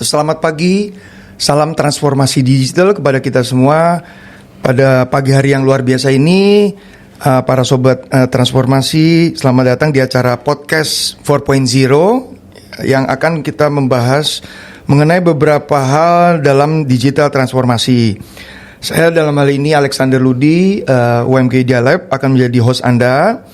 Selamat pagi, salam transformasi digital kepada kita semua. Pada pagi hari yang luar biasa ini, para sobat transformasi, selamat datang di acara Podcast 4.0 yang akan kita membahas mengenai beberapa hal dalam digital transformasi. Saya dalam hal ini Alexander Ludi, UMG Dialab akan menjadi host Anda.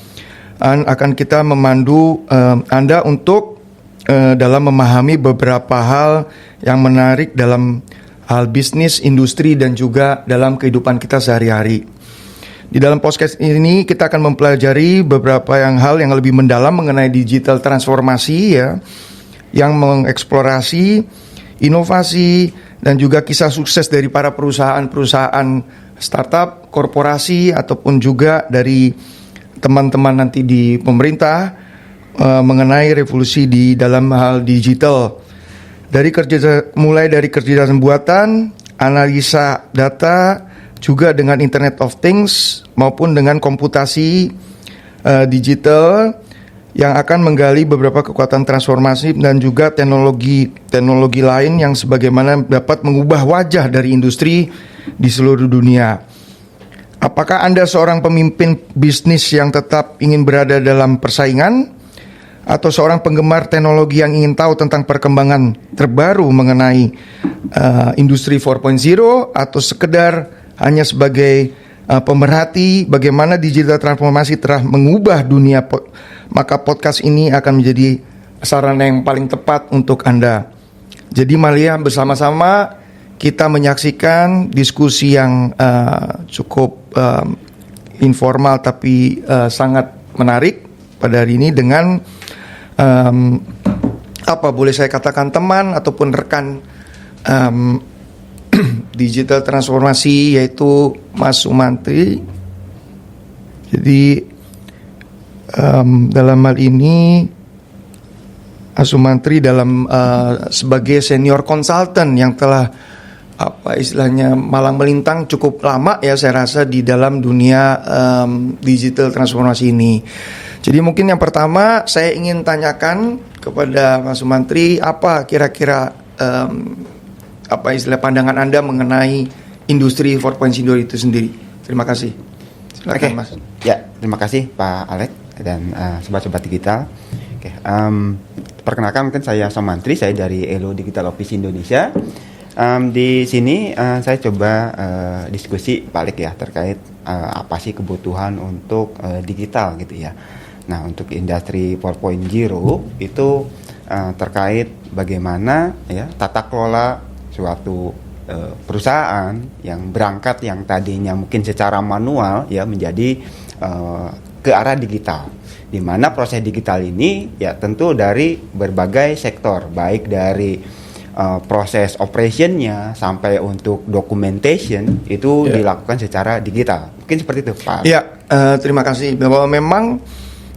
Dan akan kita memandu Anda untuk dalam memahami beberapa hal yang menarik dalam hal bisnis, industri, dan juga dalam kehidupan kita sehari-hari. Di dalam podcast ini kita akan mempelajari beberapa hal yang lebih mendalam mengenai digital transformasi ya, yang mengeksplorasi inovasi dan juga kisah sukses dari para perusahaan-perusahaan startup, korporasi, ataupun juga dari teman-teman nanti di pemerintah mengenai revolusi di dalam hal digital. Mulai dari kerjasama buatan, analisa data, juga dengan Internet of Things maupun dengan komputasi digital yang akan menggali beberapa kekuatan transformasi dan juga teknologi lain yang sebagaimana dapat mengubah wajah dari industri di seluruh dunia. Apakah Anda seorang pemimpin bisnis yang tetap ingin berada dalam persaingan, atau seorang penggemar teknologi yang ingin tahu tentang perkembangan terbaru mengenai industri 4.0, atau sekedar hanya sebagai pemerhati bagaimana digital transformasi telah mengubah dunia, maka podcast ini akan menjadi sarana yang paling tepat untuk Anda. Jadi mari bersama-sama kita menyaksikan diskusi yang cukup informal tapi sangat menarik pada hari ini dengan boleh saya katakan teman ataupun rekan digital transformasi, yaitu Mas Sumantri. Jadi dalam hal ini Mas Sumantri dalam sebagai senior consultant yang telah malang melintang cukup lama ya, saya rasa di dalam dunia digital transformasi ini. Jadi mungkin yang pertama saya ingin tanyakan kepada Mas Sumantri, apa kira-kira pandangan Anda mengenai industri 4.0 itu sendiri. Terima kasih. Silakan Mas. Ya, terima kasih Pak Alex dan sobat-sobat digital. Perkenalkan, mungkin saya Sumantri, saya dari Elo Digital Office Indonesia. Di sini saya coba diskusi balik ya terkait apa sih kebutuhan untuk digital gitu ya. Nah, untuk industri 4.0 itu terkait bagaimana ya tata kelola suatu perusahaan yang berangkat yang tadinya mungkin secara manual ya menjadi ke arah digital. Di mana proses digital ini ya tentu dari berbagai sektor, baik dari proses operationnya sampai untuk documentation itu dilakukan secara digital. Mungkin seperti itu, Pak. Ya, terima kasih. Bahwa memang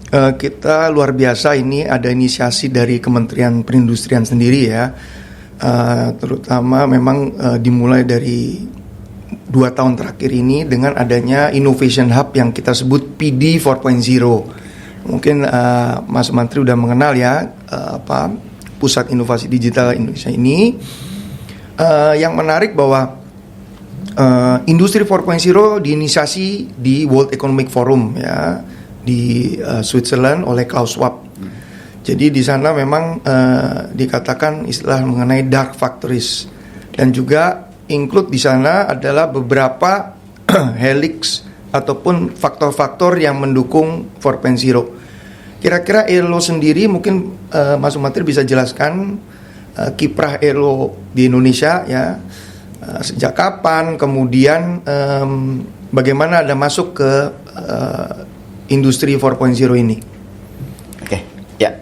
kita luar biasa, ini ada inisiasi dari Kementerian Perindustrian sendiri ya, terutama memang dimulai dari 2 tahun terakhir ini dengan adanya Innovation Hub yang kita sebut PD 4.0. Mungkin Mas Menteri udah mengenal ya Pusat Inovasi Digital Indonesia ini. Yang menarik bahwa industri 4.0 diinisiasi di World Economic Forum ya, di Switzerland oleh Klaus Schwab. Jadi di sana memang dikatakan istilah mengenai dark factories, dan juga include di sana adalah beberapa helix ataupun faktor-faktor yang mendukung 4.0. Kira-kira Elo sendiri mungkin Mas Sumantri bisa jelaskan kiprah Elo di Indonesia ya, sejak kapan, kemudian bagaimana Anda masuk ke industri 4.0 ini. Oke, ya.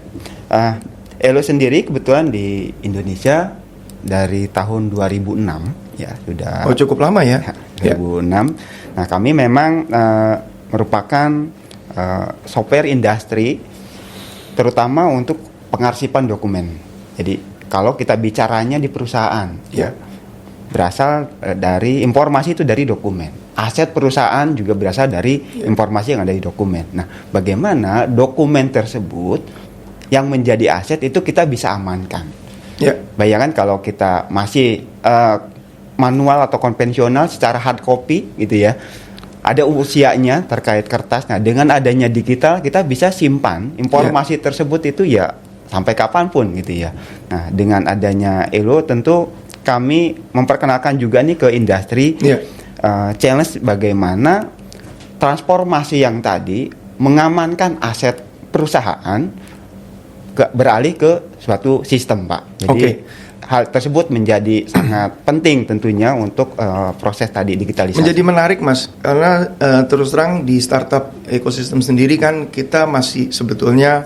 Elo sendiri kebetulan di Indonesia dari tahun 2006 ya, sudah cukup lama ya. 2006. Nah, kami memang merupakan software industri terutama untuk pengarsipan dokumen. Jadi kalau kita bicaranya di perusahaan ya, berasal dari informasi itu dari dokumen. Aset perusahaan juga berasal dari informasi yang ada di dokumen. Nah, bagaimana dokumen tersebut yang menjadi aset itu kita bisa amankan. Ya. Bayangkan kalau kita masih manual atau konvensional secara hard copy gitu ya, ada usianya terkait kertas. Nah, dengan adanya digital kita bisa simpan informasi tersebut itu ya sampai kapanpun gitu ya. Nah, dengan adanya Elo tentu kami memperkenalkan juga nih ke industri challenge bagaimana transformasi yang tadi mengamankan aset perusahaan beralih ke suatu sistem, Pak. Jadi hal tersebut menjadi sangat penting tentunya untuk proses tadi digitalisasi. Menjadi menarik, Mas, karena terus terang di startup ekosistem sendiri kan kita masih sebetulnya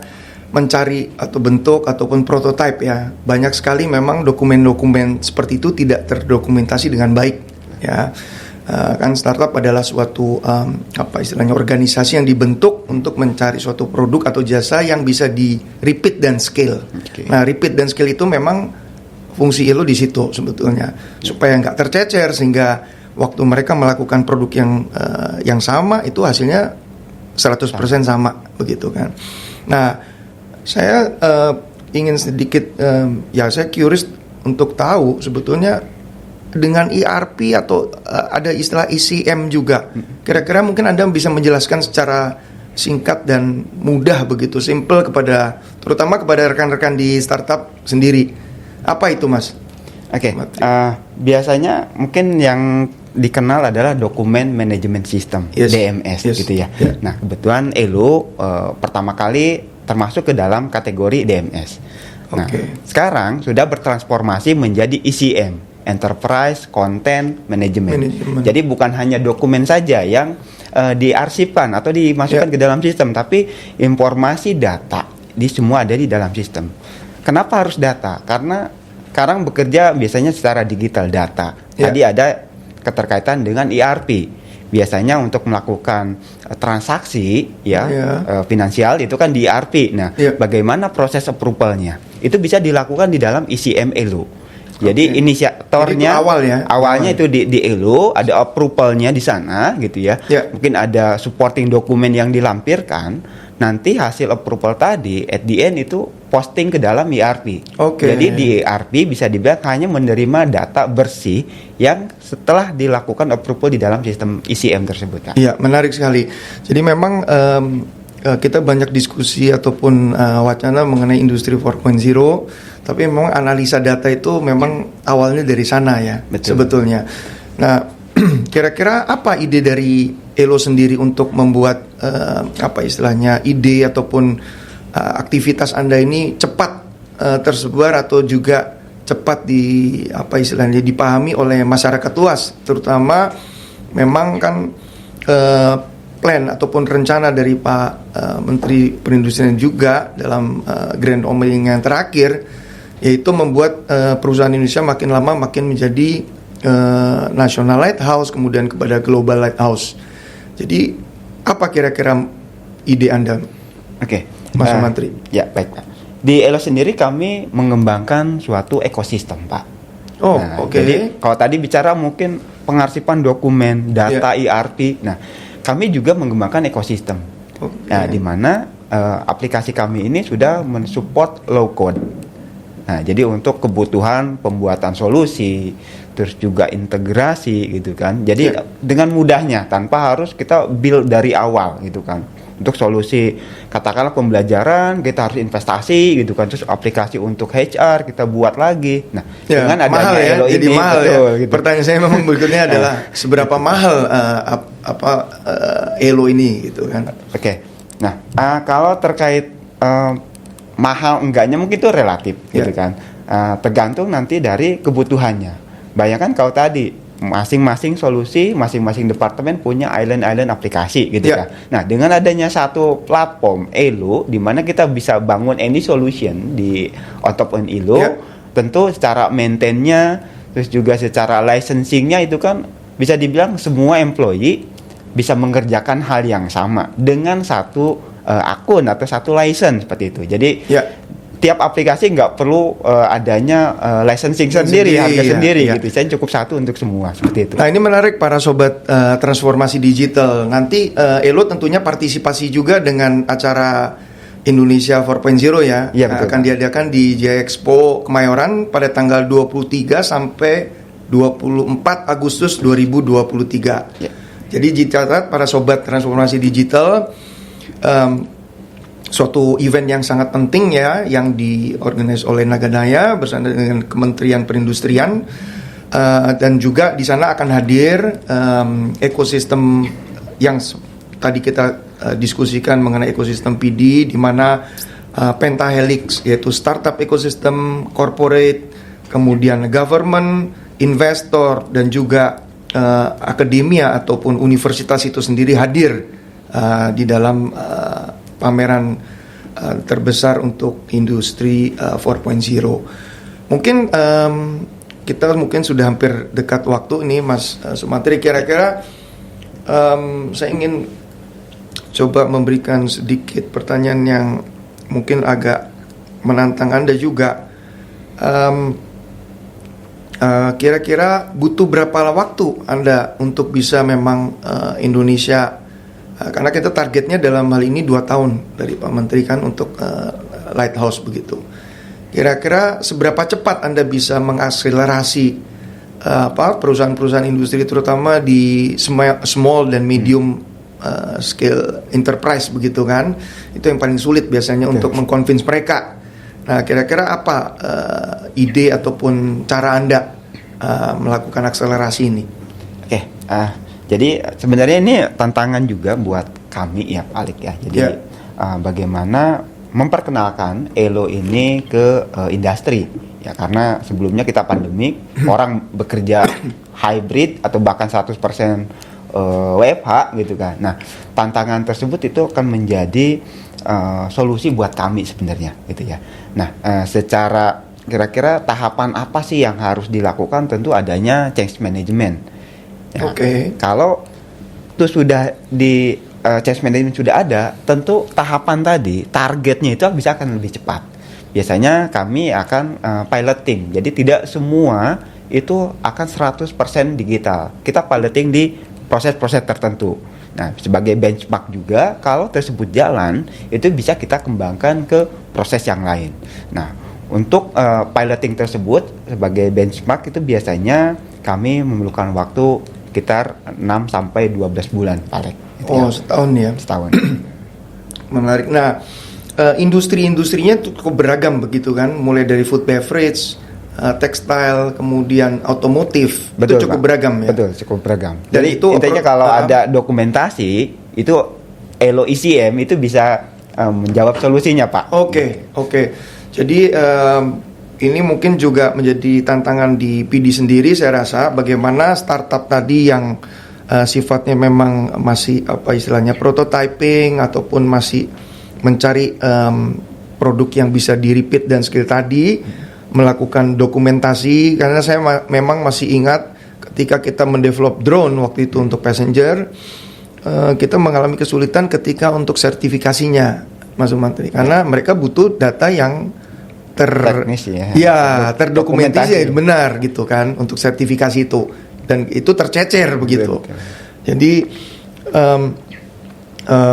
mencari atau bentuk ataupun prototipe ya. Banyak sekali memang dokumen-dokumen seperti itu tidak terdokumentasi dengan baik ya. Kan startup adalah suatu istilahnya organisasi yang dibentuk untuk mencari suatu produk atau jasa yang bisa di repeat dan scale. Nah, repeat dan scale itu memang fungsi Elo di situ sebetulnya, supaya nggak tercecer sehingga waktu mereka melakukan produk yang sama itu hasilnya 100% sama begitu kan. Nah, saya ingin sedikit saya curious untuk tahu sebetulnya dengan ERP atau ada istilah ECM juga. Kira-kira mungkin Anda bisa menjelaskan secara singkat dan mudah begitu, simple terutama kepada rekan-rekan di startup sendiri. Apa itu, Mas? Biasanya mungkin yang dikenal adalah dokumen management system, DMS gitu ya. Nah, kebetulan Elo pertama kali termasuk ke dalam kategori DMS. Nah, sekarang sudah bertransformasi menjadi ECM, Enterprise Content Management. Jadi bukan hanya dokumen saja yang diarsipkan atau dimasukkan ke dalam sistem, tapi informasi data di semua ada di dalam sistem. Kenapa harus data? Karena sekarang bekerja biasanya secara digital data. Tadi ada keterkaitan dengan ERP. Biasanya untuk melakukan transaksi finansial itu kan di ERP. Nah, bagaimana proses approvalnya? Itu bisa dilakukan di dalam ECM Elo. Jadi inisiatornya awalnya itu di Elo, ada approvalnya di sana gitu ya. Mungkin ada supporting dokumen yang dilampirkan. Nanti hasil approval tadi at the end itu posting ke dalam ERP. Jadi di ERP bisa dibilang hanya menerima data bersih yang setelah dilakukan approval di dalam sistem ECM tersebut. Iya, menarik sekali. Jadi memang kita banyak diskusi ataupun wacana mengenai industri 4.0, tapi memang analisa data itu memang awalnya dari sana ya. Betul. Sebetulnya. Nah, kira-kira apa ide dari Elo sendiri untuk membuat ide ataupun aktivitas Anda ini cepat tersebar atau juga cepat dipahami oleh masyarakat luas, terutama memang kan plan ataupun rencana dari Pak Menteri Perindustrian juga dalam grand opening yang terakhir, yaitu membuat perusahaan Indonesia makin lama makin menjadi national lighthouse, kemudian kepada global lighthouse. Jadi apa kira-kira ide Anda, Mas Menteri? Ya, baik, Pak. Di Elo sendiri kami mengembangkan suatu ekosistem, Pak. Jadi kalau tadi bicara mungkin pengarsipan dokumen, data ERP. Nah, kami juga mengembangkan ekosistem. Nah, di mana aplikasi kami ini sudah mensupport low code. Nah, jadi untuk kebutuhan pembuatan solusi, terus juga integrasi gitu kan. Jadi dengan mudahnya tanpa harus kita build dari awal gitu kan. Untuk solusi katakanlah pembelajaran kita harus investasi gitu kan. Terus aplikasi untuk HR kita buat lagi. Nah, dengan adanya Elo ini mahal gitu. Pertanyaan saya memang berikutnya adalah seberapa mahal Elo ini gitu kan. Nah, kalau terkait mahal enggaknya mungkin itu relatif gitu kan. Tergantung nanti dari kebutuhannya. Bayangkan kalau tadi masing-masing solusi, masing-masing departemen punya island aplikasi gitu kan. Nah, dengan adanya satu platform Elo di mana kita bisa bangun any solution di on top on Elo, tentu secara maintain-nya terus juga secara licensing-nya itu kan bisa dibilang semua employee bisa mengerjakan hal yang sama dengan satu akun atau satu license seperti itu. Jadi tiap aplikasi nggak perlu adanya licensing sendiri, harga sendiri gitu. Saya cukup satu untuk semua seperti itu. Nah, ini menarik para sobat transformasi digital. Nanti Elo tentunya partisipasi juga dengan acara Indonesia 4.0 ya, Iya, betul, akan Pak. diadakan di Jaya Expo Kemayoran pada tanggal 23 sampai 24 Agustus 2023. Ya. Jadi dicatat para sobat transformasi digital, suatu event yang sangat penting ya, yang diorganisasi oleh Naganaya bersama dengan Kementerian Perindustrian, dan juga di sana akan hadir ekosistem yang tadi kita diskusikan mengenai ekosistem PD, di mana Pentahelix yaitu startup ekosistem, corporate, kemudian government, investor, dan juga akademia ataupun universitas itu sendiri hadir di dalam pameran terbesar untuk industri 4.0. Mungkin kita mungkin sudah hampir dekat waktu ini, Mas Sumantri. Kira-kira saya ingin coba memberikan sedikit pertanyaan yang mungkin agak menantang Anda juga. Kira-kira butuh berapa waktu Anda untuk bisa memang Indonesia, karena kita targetnya dalam hal ini 2 tahun dari Pak Menteri kan untuk Lighthouse begitu. Kira-kira seberapa cepat Anda bisa mengakselerasi perusahaan-perusahaan industri terutama di small dan medium scale enterprise begitu kan? Itu yang paling sulit biasanya untuk mengconvince mereka. Nah, kira-kira apa ide ataupun cara Anda melakukan akselerasi ini? Oke, jadi sebenarnya ini tantangan juga buat kami ya, Pak Alik ya. Jadi bagaimana memperkenalkan Elo ini ke industri ya, karena sebelumnya kita pandemik, orang bekerja hybrid atau bahkan 100% WFH gitu kan. Nah, tantangan tersebut itu akan menjadi solusi buat kami sebenarnya gitu ya. Nah, secara kira-kira tahapan apa sih yang harus dilakukan? Tentu adanya change management. Ya, kalau itu sudah di change management sudah ada, tentu tahapan tadi targetnya itu bisa akan lebih cepat. Biasanya kami akan piloting. Jadi tidak semua itu akan 100% digital. Kita piloting di proses-proses tertentu. Nah, sebagai benchmark juga, kalau tersebut jalan, itu bisa kita kembangkan ke proses yang lain. Nah, untuk piloting tersebut sebagai benchmark itu biasanya kami memerlukan waktu sekitar 6-12 bulan paling. Setahun ya? Setahun. Menarik. Nah, industri-industrinya cukup beragam begitu kan, mulai dari food beverage, tekstil, kemudian otomotif. Betul, itu cukup Pak. beragam ya. Betul, cukup beragam. Dan jadi itu intinya kalau ada dokumentasi itu Elo ECM itu bisa menjawab solusinya, Pak. Oke. Jadi ini mungkin juga menjadi tantangan di PD sendiri, saya rasa, bagaimana startup tadi yang sifatnya memang masih apa istilahnya prototyping ataupun masih mencari produk yang bisa di-repeat dan skill tadi, melakukan dokumentasi. Karena saya memang masih ingat ketika kita mendevelop drone waktu itu untuk passenger, kita mengalami kesulitan ketika untuk sertifikasinya, Mas Sumantri, karena mereka butuh data yang teknis ya. Terdokumentasi benar gitu kan untuk sertifikasi itu, dan itu tercecer begitu. Betul. Jadi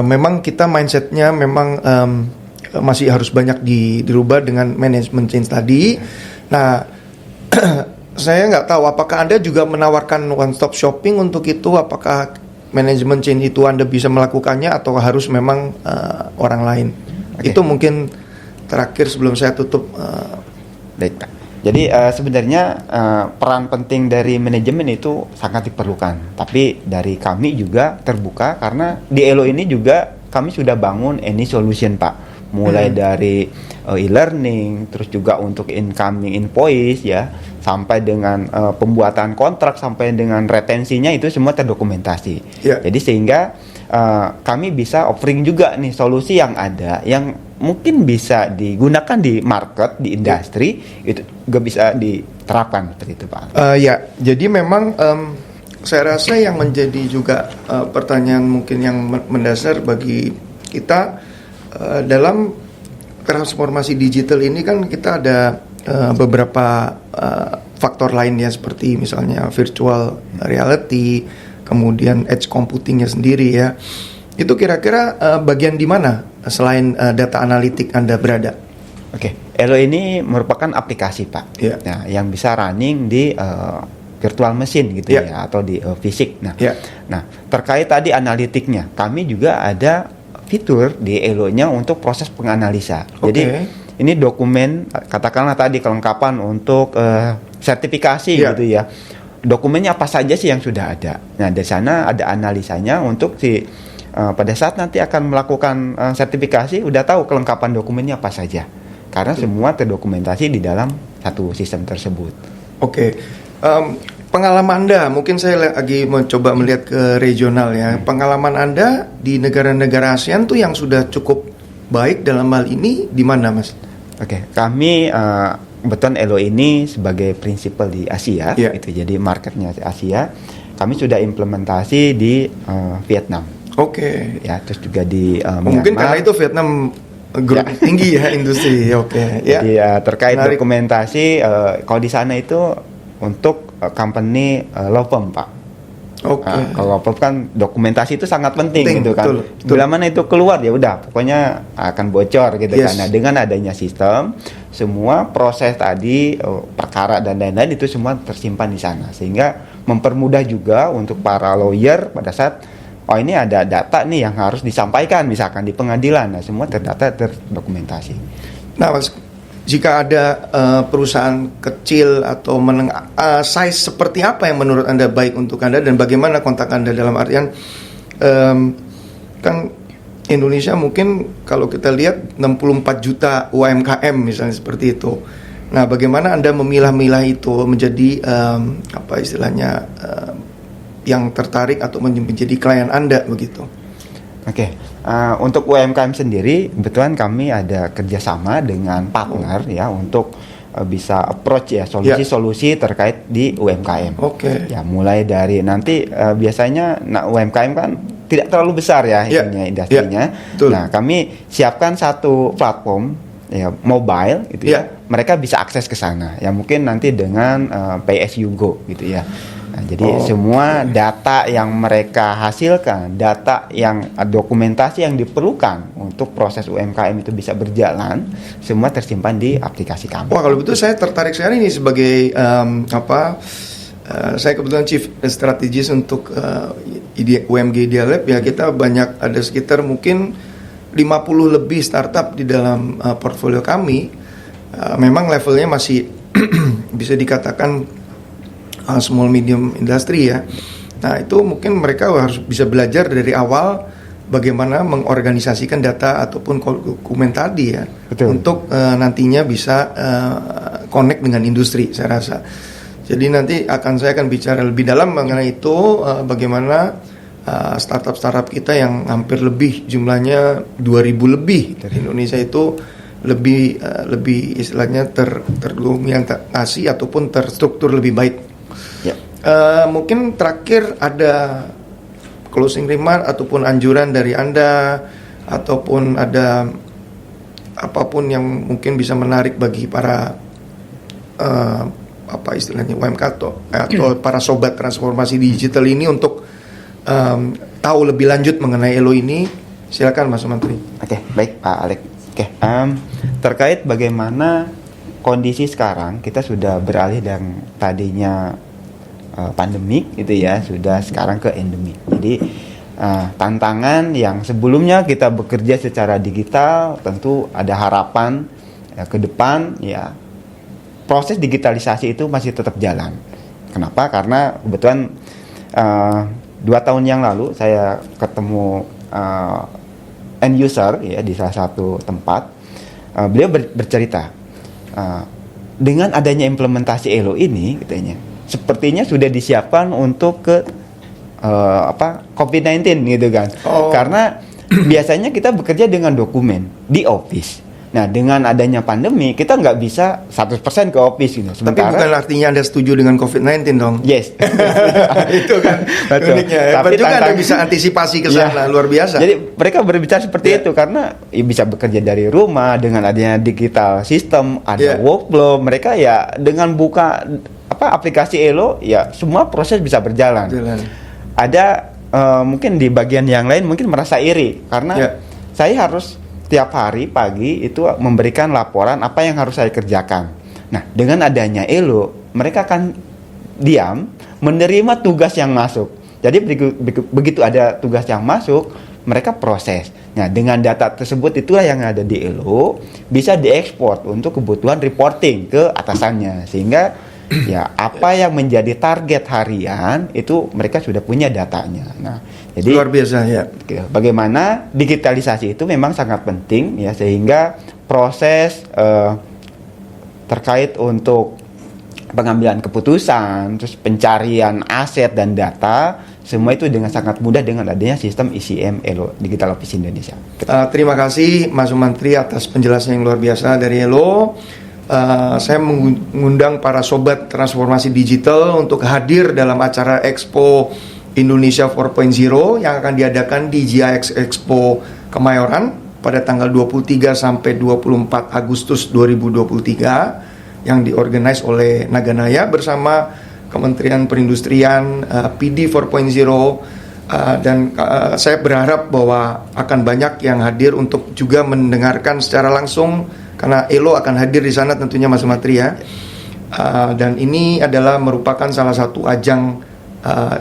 memang kita mindsetnya memang masih harus banyak dirubah dengan management change tadi. Nah, saya nggak tahu apakah Anda juga menawarkan one stop shopping untuk itu. Apakah management change itu Anda bisa melakukannya atau harus memang orang lain? Itu mungkin terakhir sebelum saya tutup. Baik, Pak. Jadi sebenarnya peran penting dari manajemen itu sangat diperlukan. Tapi dari kami juga terbuka, karena di Elo ini juga kami sudah bangun any solution, Pak. Mulai dari e-learning, terus juga untuk incoming invoice ya, sampai dengan pembuatan kontrak, sampai dengan retensinya itu semua terdokumentasi. Jadi sehingga kami bisa offering juga nih solusi yang ada, yang mungkin bisa digunakan di market, di industri, itu juga bisa diterapkan seperti itu, Pak. Ya, jadi memang saya rasa yang menjadi juga pertanyaan mungkin yang mendasar bagi kita dalam transformasi digital ini kan kita ada beberapa faktor lainnya, seperti misalnya virtual reality, kemudian edge computingnya sendiri ya. Itu kira-kira bagian di mana selain data analitik Anda berada? Oke, Elo ini merupakan aplikasi, Pak. Yeah. Nah, yang bisa running di virtual machine gitu ya, atau di fisik. Nah, terkait tadi analitiknya, kami juga ada fitur di Elo-nya untuk proses penganalisa. Jadi ini dokumen, katakanlah tadi kelengkapan untuk sertifikasi gitu ya. Dokumennya apa saja sih yang sudah ada. Nah, dari sana ada analisanya untuk pada saat nanti akan melakukan sertifikasi, udah tahu kelengkapan dokumennya apa saja. Karena semua terdokumentasi di dalam satu sistem tersebut. Pengalaman Anda, mungkin saya lagi mencoba melihat ke regional ya. Pengalaman Anda di negara-negara ASEAN tuh yang sudah cukup baik dalam hal ini di mana, Mas? Kami kebetulan Elo ini sebagai prinsipal di Asia, gitu. Jadi marketnya Asia. Kami sudah implementasi di Vietnam. Ya, terus juga di mungkin karena itu Vietnam tinggi ya industri. Jadi terkait dokumentasi, kalau di sana itu untuk company law firm, Pak. Kalau law firm kan dokumentasi itu sangat penting gitu kan. Bila mana itu keluar ya udah, pokoknya akan bocor gitu kan. Nah, dengan adanya sistem, semua proses tadi perkara dan lain-lain itu semua tersimpan di sana, sehingga mempermudah juga untuk para lawyer pada saat ini ada data nih yang harus disampaikan misalkan di pengadilan. Nah, semua terdata, terdokumentasi. Nah, Mas, jika ada perusahaan kecil atau menengah, size seperti apa yang menurut Anda baik untuk Anda, dan bagaimana kontak Anda dalam artian kan Indonesia mungkin kalau kita lihat 64 juta UMKM misalnya seperti itu. Nah, bagaimana Anda memilah-milah itu menjadi apa istilahnya yang tertarik atau menjadi klien Anda begitu? Untuk UMKM sendiri, kebetulan kami ada kerjasama dengan partner ya untuk bisa approach ya solusi-solusi terkait di UMKM. Ya, mulai dari nanti biasanya UMKM kan tidak terlalu besar ya industrinya. Nah, kami siapkan satu platform ya mobile gitu ya. Mereka bisa akses ke sana. Ya mungkin nanti dengan Pay as you go gitu ya. Nah, jadi semua data yang mereka hasilkan, data yang dokumentasi yang diperlukan untuk proses UMKM itu bisa berjalan, semua tersimpan di aplikasi kami. Wah, kalau begitu saya tertarik sekali ini sebagai saya kebetulan Chief Strategist untuk UMG Idea Lab ya. Kita banyak, ada sekitar mungkin 50 lebih startup di dalam portfolio kami. Memang levelnya masih bisa dikatakan small medium industry ya. Nah, itu mungkin mereka harus bisa belajar dari awal bagaimana mengorganisasikan data ataupun dokumen tadi ya. Untuk nantinya bisa connect dengan industri, saya rasa. Jadi nanti saya akan bicara lebih dalam mengenai itu, bagaimana startup kita yang hampir lebih jumlahnya 2.000 lebih dari Indonesia itu lebih istilahnya terdokumentasi ataupun terstruktur lebih baik. Mungkin terakhir ada closing remark ataupun anjuran dari Anda, ataupun ada apapun yang mungkin bisa menarik bagi para apa istilahnya UMK atau para sobat transformasi digital ini untuk tahu lebih lanjut mengenai Elo ini. Silakan Mas Menteri. Baik Pak Alex. Terkait bagaimana kondisi sekarang, kita sudah beralih dari tadinya pandemik gitu ya, sudah sekarang ke endemik. Jadi tantangan yang sebelumnya kita bekerja secara digital, tentu ada harapan ke depan ya proses digitalisasi itu masih tetap jalan. Kenapa? Karena kebetulan 2 tahun yang lalu saya ketemu end user ya di salah satu tempat. Beliau bercerita dengan adanya implementasi Elo ini katanya, sepertinya sudah disiapkan untuk ke COVID-19 gitu kan. Karena biasanya kita bekerja dengan dokumen di office. Nah, dengan adanya pandemi kita nggak bisa 100% ke office gitu. Sementara, tapi bukan artinya Anda setuju dengan COVID-19 dong? Yes. Itu kan uniknya. Tapi juga Anda bisa antisipasi ke sana, luar biasa. Jadi mereka berbicara seperti itu karena bisa bekerja dari rumah dengan adanya digital system, ada workflow. Mereka ya dengan buka aplikasi Elo ya semua proses bisa berjalan. Ada mungkin di bagian yang lain mungkin merasa iri karena saya harus tiap hari pagi itu memberikan laporan apa yang harus saya kerjakan. Nah, dengan adanya Elo, mereka akan diam menerima tugas yang masuk. Jadi begitu ada tugas yang masuk, mereka proses. Nah, dengan data tersebut itulah yang ada di Elo bisa diekspor untuk kebutuhan reporting ke atasannya, sehingga ya apa yang menjadi target harian itu mereka sudah punya datanya. Nah, jadi luar biasa ya. Bagaimana digitalisasi itu memang sangat penting ya, sehingga proses terkait untuk pengambilan keputusan, terus pencarian aset dan data, semua itu dengan sangat mudah dengan adanya sistem ECM Elo Digital Office Indonesia. Terima kasih Mas Sumantri atas penjelasan yang luar biasa dari Elo. Saya mengundang para sobat transformasi digital untuk hadir dalam acara Expo Indonesia 4.0 yang akan diadakan di GIX Expo Kemayoran pada tanggal 23 sampai 24 Agustus 2023 yang diorganize oleh Naganaya bersama Kementerian Perindustrian, PD 4.0, dan saya berharap bahwa akan banyak yang hadir untuk juga mendengarkan secara langsung karena Elo akan hadir di sana tentunya Mas Sumantri ya. Dan ini adalah merupakan salah satu ajang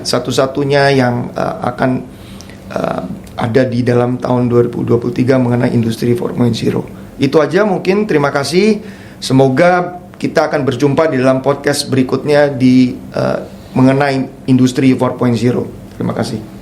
satu-satunya yang akan ada di dalam tahun 2023 mengenai industri 4.0. Itu aja mungkin, terima kasih. Semoga kita akan berjumpa di dalam podcast berikutnya di mengenai industri 4.0. Terima kasih.